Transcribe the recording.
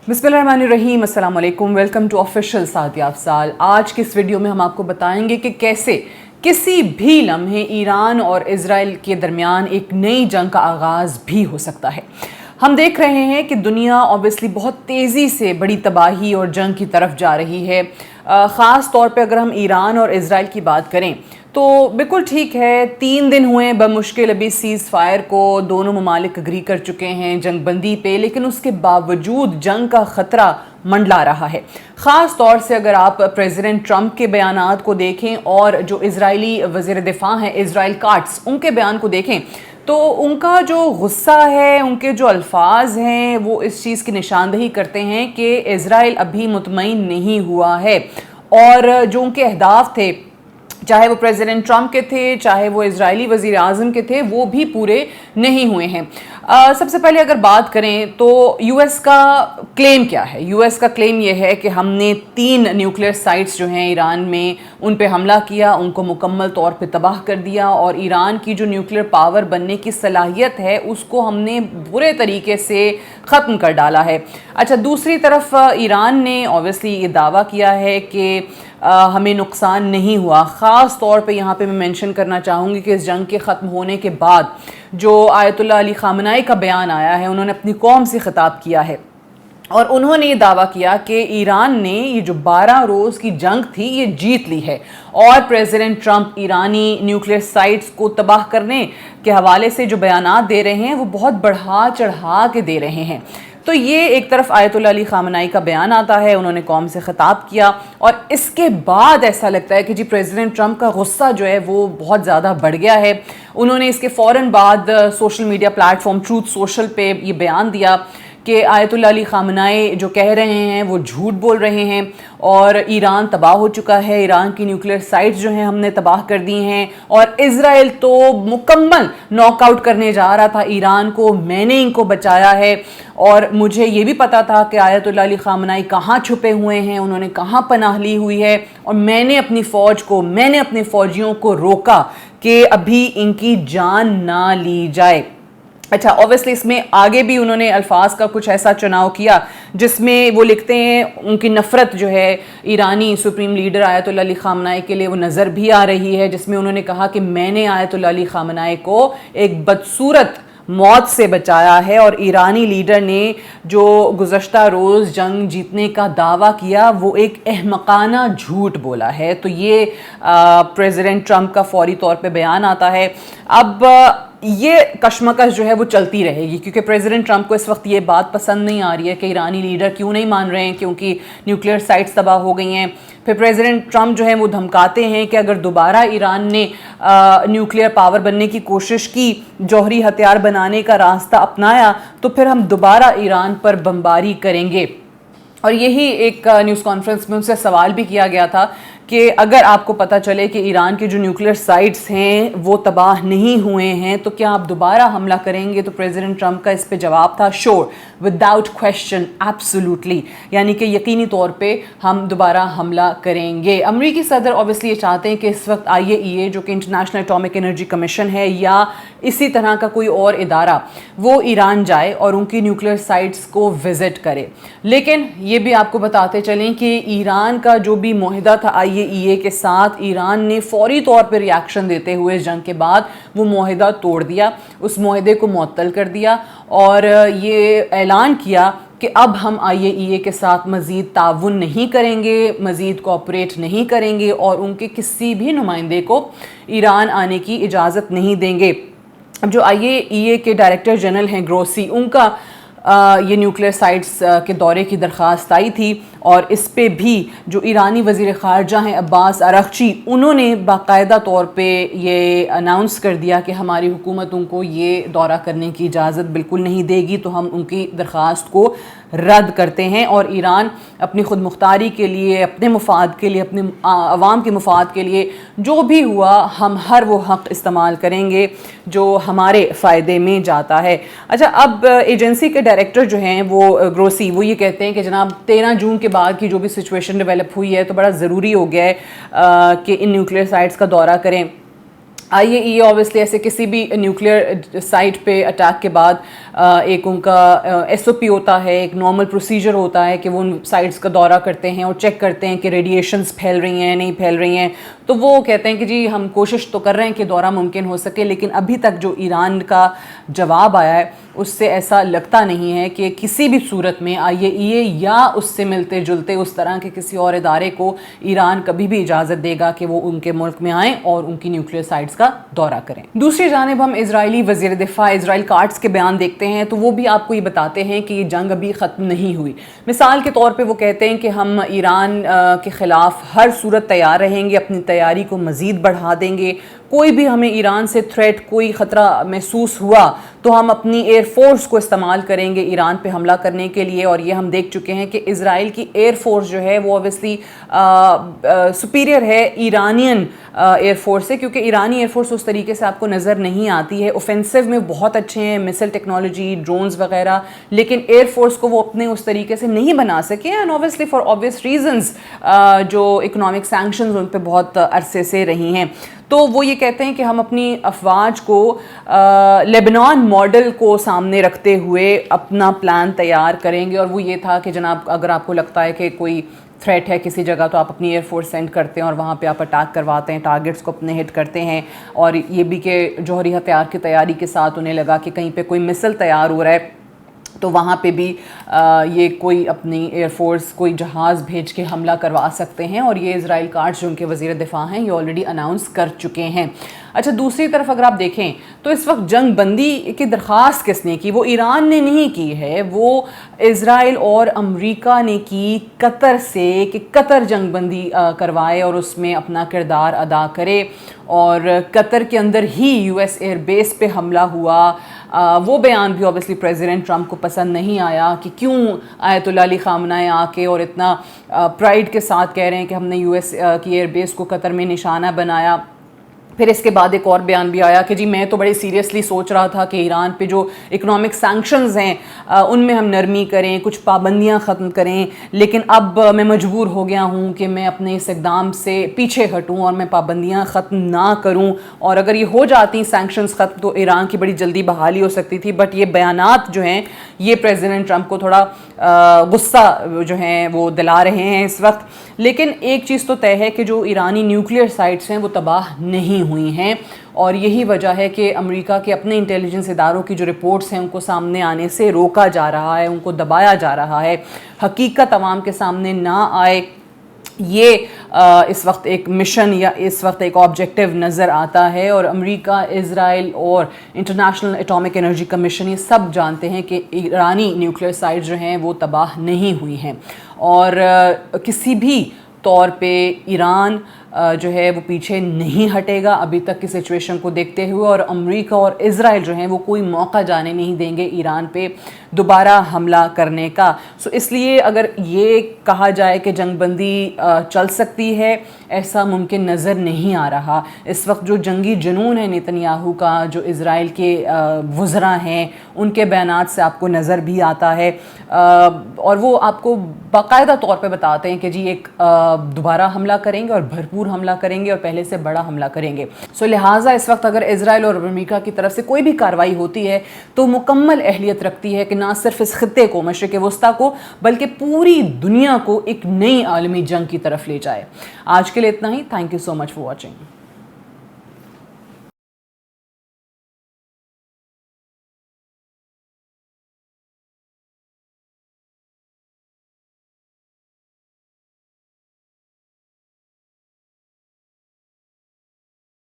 बिस्मिल्लाहिर्रहमानिर्रहीम, अस्सलाम वालेकुम, वेलकम टू ऑफिशियल साथ याफ्साल। आज की इस वीडियो में हम आपको बताएंगे कि कैसे किसी भी लम्हे ईरान और इजराइल के दरमियान एक नई जंग का आगाज़ भी हो सकता है। हम देख रहे हैं कि दुनिया ऑब्वियसली बहुत तेज़ी से बड़ी तबाही और जंग की तरफ जा रही है। ख़ास तौर पे अगर हम ईरान और इजराइल की बात करें तो बिल्कुल ठीक है, 3 दिन हुए बमुश्किल अभी सीज़ फायर को, दोनों ममालिक अग्री कर चुके हैं जंग बंदी पे, लेकिन उसके बावजूद जंग का ख़तरा मंडला रहा है। ख़ास तौर से अगर आप प्रेसिडेंट ट्रंप के बयानात को देखें और जो इजरायली वज़ीर दिफ़ा हैं इज़राइल काट्स, उनके बयान को देखें तो उनका जो गुस्सा है, उनके जो अल्फाज हैं, वो इस चीज़ की निशानदही करते हैं कि इज़राइल अभी मुतमईन नहीं हुआ है और जो उनके अहदाफ थे, चाहे वो प्रेसिडेंट ट्रंप के थे, चाहे वो इजरायली वज़ीर आज़म के थे, वो भी पूरे नहीं हुए हैं। सबसे पहले अगर बात करें तो यूएस का क्लेम क्या है? यूएस का क्लेम ये है कि हमने 3 न्यूक्लियर साइट्स जो हैं ईरान में, उन पे हमला किया, उनको मुकम्मल तौर पे तबाह कर दिया और ईरान की जो न्यूक्लियर पावर बनने की सलाहियत है उसको हमने बुरे तरीके से ख़त्म कर डाला है। अच्छा, दूसरी तरफ ईरान ने ऑब्वियसली ये दावा किया है कि हमें नुकसान नहीं हुआ। ख़ास तौर पे यहाँ पे मैं मेंशन करना चाहूँगी कि इस जंग के ख़त्म होने के बाद जो आयतुल्लाह अली ख़ामनाई का बयान आया है, उन्होंने अपनी कौम से ख़िताब किया है और उन्होंने ये दावा किया कि ईरान ने ये जो 12 रोज़ की जंग थी ये जीत ली है और प्रेसिडेंट ट्रंप ईरानी न्यूक्लियर साइट्स को तबाह करने के हवाले से जो बयानात दे रहे हैं वो बहुत बढ़ा चढ़ा के दे रहे हैं। तो ये एक तरफ आयतुल्लाह अली ख़ामनाई का बयान आता है, उन्होंने कौम से ख़िताब किया और इसके बाद ऐसा लगता है कि जी प्रेसिडेंट ट्रंप का गुस्सा जो है वो बहुत ज़्यादा बढ़ गया है। उन्होंने इसके फ़ौरन बाद social media platform truth social पे ये बयान दिया कि आयतुल्लाह अली ख़ामनाई जो कह रहे हैं वो झूठ बोल रहे हैं और ईरान तबाह हो चुका है, ईरान की न्यूक्लियर साइट्स जो हैं हमने तबाह कर दी हैं और इज़राइल तो मुकम्मल नॉकआउट करने जा रहा था ईरान को, मैंने इनको बचाया है और मुझे ये भी पता था कि आयतुल्लाह अली ख़ामनाई कहाँ छुपे हुए हैं, उन्होंने कहाँ पनाह ली हुई है और मैंने अपनी अपने फ़ौजियों को रोका कि अभी इनकी जान ना ली जाए। अच्छा, ऑब्वियसली इसमें आगे भी उन्होंने अल्फाज का कुछ ऐसा चुनाव किया जिसमें वो लिखते हैं उनकी नफ़रत जो है ईरानी सुप्रीम लीडर आयतुल्लाह अली ख़ामनाई के लिए वो नज़र भी आ रही है, जिसमें उन्होंने कहा कि मैंने आयतुल्लाह अली ख़ामनाई को एक बदसूरत मौत से बचाया है और ईरानी लीडर ने जो गुज़श्ता रोज़ जंग जीतने का दावा किया वो एक अहमकाना झूठ बोला है। तो ये प्रेसिडेंट ट्रंप का फौरी तौर पे बयान आता है। अब ये कशमकश जो है वो चलती रहेगी क्योंकि प्रेसिडेंट ट्रंप को इस वक्त ये बात पसंद नहीं आ रही है कि ईरानी लीडर क्यों नहीं मान रहे हैं, क्योंकि न्यूक्लियर साइट्स तबाह हो गई हैं। फिर प्रेसिडेंट ट्रंप जो है वो धमकाते हैं कि अगर दोबारा ईरान ने न्यूक्लियर पावर बनने की कोशिश की, जौहरी हथियार बनाने का रास्ता अपनाया, तो फिर हम दोबारा ईरान पर बमबारी करेंगे। और यही एक न्यूज़ कॉन्फ्रेंस में उनसे सवाल भी किया गया था कि अगर आपको पता चले कि ईरान के जो न्यूक्लियर साइट्स हैं वो तबाह नहीं हुए हैं तो क्या आप दोबारा हमला करेंगे? तो प्रेसिडेंट ट्रंप का इस पे जवाब था श्योर, विदाउट क्वेश्चन, एब्सोल्युटली, यानी कि यकीनी तौर पे हम दोबारा हमला करेंगे। अमेरिकी सदर ऑब्वियसली ये चाहते हैं कि इस वक्त IAEA जो कि इंटरनेशनल एटॉमिक एनर्जी कमीशन है या इसी तरह का कोई और इदारा, वो ईरान जाए और उनकी न्यूक्लियर साइट्स को विज़िट करे। लेकिन ये भी आपको बताते चलें कि ईरान का जो भी मुआहिदा था IAEA के साथ, ईरान ने फौरी तौर पर रिएक्शन देते हुए इस जंग के बाद वो मुआहिदा तोड़ दिया, उस मुआहिदे को मुअत्तल कर दिया और ये ऐलान किया कि अब हम IAEA के साथ मज़ीद ताउन नहीं करेंगे, मज़ीद कोऑपरेट नहीं करेंगे और उनके किसी भी नुमाइंदे को ईरान आने की इजाज़त नहीं देंगे। अब जो IAEA के डायरेक्टर जनरल हैं ग्रोसी, उनका ये न्यूक्लियर साइट्स के दौरे की दरख्वास्त आई थी और इस पे भी जो ईरानी वज़ीर ख़ारजा हैं अब्बास अरग़ची, उन्होंने बाकायदा तौर पे ये अनाउंस कर दिया कि हमारी हुकूमत उनको ये दौरा करने की इजाज़त बिल्कुल नहीं देगी, तो हम उनकी दरख्वास्त को रद्द करते हैं और ईरान अपनी खुद मुख्तारी के लिए, अपने मुफाद के लिए, अपने अवाम के मुफाद के लिए जो भी हुआ हम हर वो हक़ इस्तेमाल करेंगे जो हमारे फ़ायदे में जाता है। अच्छा, अब एजेंसी के डायरेक्टर जो हैं वो ग्रोसी, वो ये कहते हैं कि जनाब 13 जून के बाद की जो भी सिचुएशन डेवलप हुई है तो बड़ा ज़रूरी हो गया है कि इन न्यूक्लियर साइट्स का दौरा करें। IAEA ऑब्वियसली ऐसे किसी भी न्यूक्लियर साइट पे अटैक के बाद एक उनका SOP होता है, एक नॉर्मल प्रोसीजर होता है कि वो उन साइट्स का दौरा करते हैं और चेक करते हैं कि रेडिएशंस फैल रही हैं नहीं फैल रही हैं। तो वो कहते हैं कि जी हम कोशिश तो कर रहे हैं कि दौरा मुमकिन हो सके, लेकिन अभी तक जो ईरान का जवाब आया है उससे ऐसा लगता नहीं है कि किसी भी सूरत में IAEA या उससे मिलते जुलते उस तरह के किसी और इदारे को ईरान कभी भी इजाज़त देगा कि वो उनके मुल्क में आएँ और उनकी न्यूक्लियर साइट्स का दौरा करें। दूसरी जानिब हम इजरायली वज़ीर दिफा इजराइल काट्स के बयान देखते हैं तो वो भी आपको ये बताते हैं कि ये जंग अभी ख़त्म नहीं हुई। मिसाल के तौर पे वो कहते हैं कि हम ईरान के ख़िलाफ़ हर सूरत तैयार रहेंगे, अपनी तैयारी को मज़ीद बढ़ा देंगे, कोई भी हमें ईरान से थ्रेट कोई ख़तरा महसूस हुआ तो हम अपनी एयर फोर्स को इस्तेमाल करेंगे ईरान पे हमला करने के लिए। और ये हम देख चुके हैं कि इज़राइल की एयर फोर्स जो है वो ऑब्वियसली सुपीरियर है ईरानियन एयर फोर्स से, क्योंकि ईरानी एयर फोर्स उस तरीके से आपको नज़र नहीं आती है। ऑफेंसिव में बहुत अच्छे हैं, मिसाइल टेक्नोलॉजी, ड्रोन्स वगैरह, लेकिन एयर फोर्स को वो अपने उस तरीके से नहीं बना सके। And obviously for obvious reasons जो इकोनॉमिक सैंक्शंस उन पर बहुत अरसे से रही हैं। तो वो ये कहते हैं कि हम अपनी अफवाज को लेबनान मॉडल को सामने रखते हुए अपना प्लान तैयार करेंगे। और वो ये था कि जनाब अगर आपको लगता है कि कोई थ्रेट है किसी जगह तो आप अपनी एयरफोर्स सेंड करते हैं और वहाँ पे आप अटैक करवाते हैं, टारगेट्स को अपने हिट करते हैं। और ये भी कि जौहरी हथियार की तैयारी के साथ उन्हें लगा कि कहीं पे कोई मिसाइल तैयार हो रहा है तो वहाँ पे भी ये कोई अपनी एयरफोर्स कोई जहाज़ भेज के हमला करवा सकते हैं। और ये इजराइल काट्स जो उनके वज़ीर दिफा हैं ये ऑलरेडी अनाउंस कर चुके हैं। अच्छा, दूसरी तरफ अगर आप देखें तो इस वक्त जंग बंदी की दरख्वास्त किसने की? वो ईरान ने नहीं की है, वो इजराइल और अमेरिका ने की कतर से कि कतर जंग बंदी करवाए और उसमें अपना किरदार अदा करे। और कतर के अंदर ही US एयर बेस पे हमला हुआ। वो बयान भी ऑब्वियसली प्रेसिडेंट ट्रंप को पसंद नहीं आया कि क्यों आयतुल्लाह अली ख़ामनेई आके और इतना प्राइड के साथ कह रहे हैं कि हमने US की एयर बेस को कतर में निशाना बनाया। फिर इसके बाद एक और बयान भी आया कि जी मैं तो बड़े सीरियसली सोच रहा था कि ईरान पे जो इकोनॉमिक सैंक्शंस हैं उनमें हम नरमी करें, कुछ पाबंदियां ख़त्म करें, लेकिन अब मैं मजबूर हो गया हूं कि मैं अपने इस इक़दाम से पीछे हटूं और मैं पाबंदियां ख़त्म ना करूं। और अगर ये हो जाती सैंक्शंस ख़त्म तो ईरान की बड़ी जल्दी बहाली हो सकती थी। बट ये बयानात जो हैं ये प्रेसिडेंट ट्रंप को थोड़ा गुस्सा जो हैं वो दिला रहे हैं इस वक्त। लेकिन एक चीज़ तो तय है कि जो ईरानी न्यूक्लियर साइट्स हैं वो तबाह नहीं हुई हैं। और यही वजह है कि अमेरिका के अपने इंटेलिजेंस इदारों की जो रिपोर्ट्स हैं उनको सामने आने से रोका जा रहा है, उनको दबाया जा रहा है, हकीकत अवाम के सामने ना आए। ये इस वक्त एक मिशन या इस वक्त एक ऑब्जेक्टिव नज़र आता है। और अमेरिका, इज़राइल और इंटरनेशनल एटॉमिक एनर्जी कमीशन ये सब जानते हैं कि ईरानी न्यूक्लियर साइट्स जो हैं वो तबाह नहीं हुई हैं। और किसी भी तौर पे ईरान जो है वो पीछे नहीं हटेगा अभी तक की सिचुएशन को देखते हुए। और अमेरिका और इज़राइल जो हैं वो कोई मौका जाने नहीं देंगे ईरान पे दोबारा हमला करने का। सो इसलिए अगर ये कहा जाए कि जंगबंदी चल सकती है, ऐसा मुमकिन नज़र नहीं आ रहा। इस वक्त जो जंगी जुनून है नेतन्याहू का, जो इज़राइल के वज़रा हैं, उनके बयानात से आपको नज़र भी आता है। और वो आपको बाकायदा तौर पे बताते हैं कि जी एक दोबारा हमला करेंगे और भरपूर हमला करेंगे और पहले से बड़ा हमला करेंगे। सो लिहाजा इस वक्त अगर इज़राइल और अमेरिका की तरफ से कोई भी कार्रवाई होती है तो मुकम्मल अहलियत रखती है कि ना सिर्फ इस खित्ते को, मशरिक़ वस्ता को, बल्कि पूरी दुनिया को एक नई आलमी जंग की तरफ ले जाए। आज के लिए इतना ही। Thank you so much for watching.